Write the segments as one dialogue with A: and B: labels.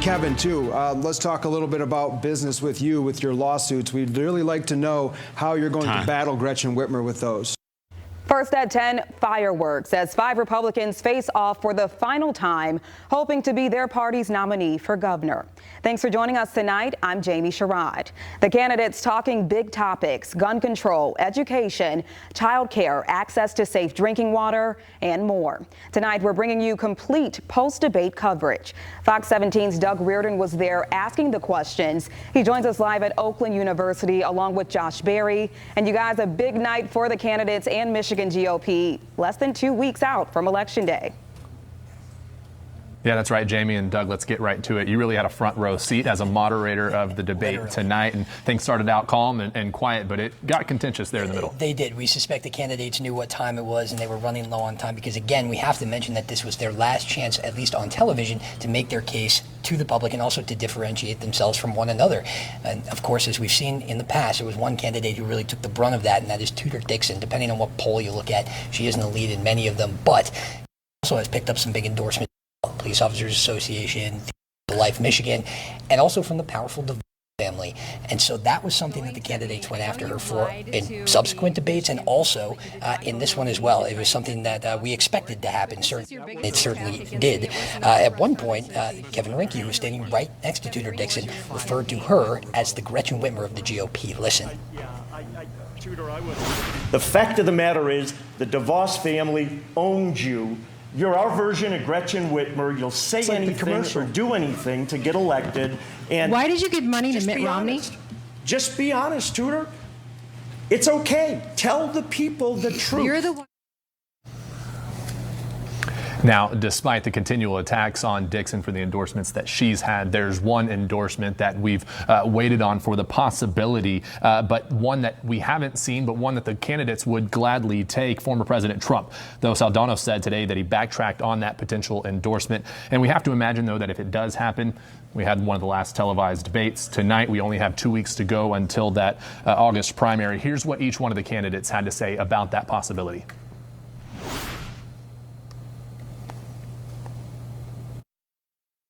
A: Kevin, too. Let's talk a little bit about business with you, with your lawsuits. We'd really like to know how you're going to battle Gretchen Whitmer with those.
B: First at 10, fireworks as 5 Republicans face off for the final time, hoping to be their party's nominee for governor. Thanks for joining us tonight. I'm Jamie Sherrod. The candidates talking big topics: gun control, education, child care, access to safe drinking water, and more. Tonight, we're bringing you complete post-debate coverage. Fox 17's Doug Reardon was there asking the questions. He joins us live at Oakland University along with Josh Berry. And you guys, a big night for the candidates and Michigan GOP, less than 2 weeks out from Election Day.
C: Yeah, that's right, Jamie and Doug. Let's get right to it. You really had a front row seat as a moderator of the debate tonight, and things started out calm and quiet, but it got contentious there in the middle.
D: They did. We suspect the candidates knew what time it was, and they were running low on time because, again, we have to mention that this was their last chance, at least on television, to make their case to the public and also to differentiate themselves from one another. And, of course, as we've seen in the past, there was one candidate who really took the brunt of that, and that is Tudor Dixon. Depending on what poll you look at, she is in the lead in many of them, but also has picked up some big endorsements. Police Officers Association, Life Michigan, and also from the powerful DeVos family. And so that was something that the candidates went after her for in subsequent debates and also in this one as well. It was something that we expected to happen. It certainly did. At one point, Kevin Rinke, who was standing right next to Tudor Dixon, referred to her as the Gretchen Whitmer of the GOP. Listen.
E: The fact of the matter is the DeVos family owns you. You're our version of Gretchen Whitmer. You'll say anything or do anything to get elected. And
F: why did you give money to Mitt Romney?
E: Just be honest, Tudor. It's okay. Tell the people the truth.
F: You're the one.
C: Now, despite the continual attacks on Dixon for the endorsements that she's had, there's one endorsement that we've waited on for the possibility, but one that we haven't seen, but one that the candidates would gladly take: former President Trump. Though Saldano said today that he backtracked on that potential endorsement. And we have to imagine, though, that if it does happen, we had one of the last televised debates tonight. We only have 2 weeks to go until that August primary. Here's what each one of the candidates had to say about that possibility.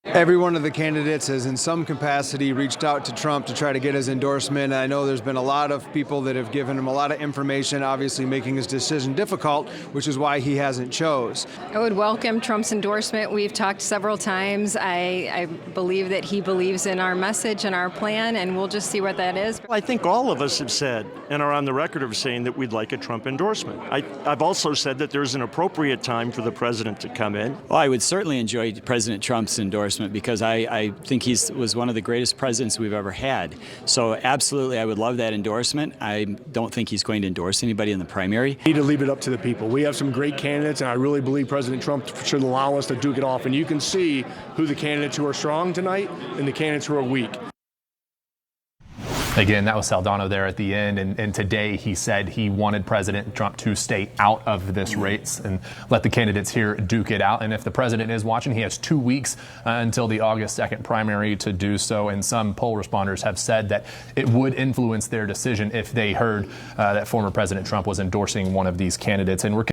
A: Every one of the candidates has in some capacity reached out to Trump to try to get his endorsement. I know there's been a lot of people that have given him a lot of information, obviously making his decision difficult, which is why he hasn't chose.
F: I would welcome Trump's endorsement. We've talked several times. I believe that he believes in our message and our plan, and we'll just see what that is.
E: I think all of us have said and are on the record of saying that we'd like a Trump endorsement. I've also said that there's an appropriate time for the president to come in.
G: Well, I would certainly enjoy President Trump's endorsement because I think he was one of the greatest presidents we've ever had. So absolutely, I would love that endorsement. I don't think he's going to endorse anybody in the primary.
H: We need to leave it up to the people. We have some great candidates, and I really believe President Trump should allow us to duke it off. And you can see who the candidates who are strong tonight and the candidates who are weak.
C: Again, that was Saldano there at the end, and today he said he wanted President Trump to stay out of this race and let the candidates here duke it out. And if the president is watching, he has 2 weeks until the August 2nd primary to do so. And some poll responders have said that it would influence their decision if they heard that former President Trump was endorsing one of these candidates. And we're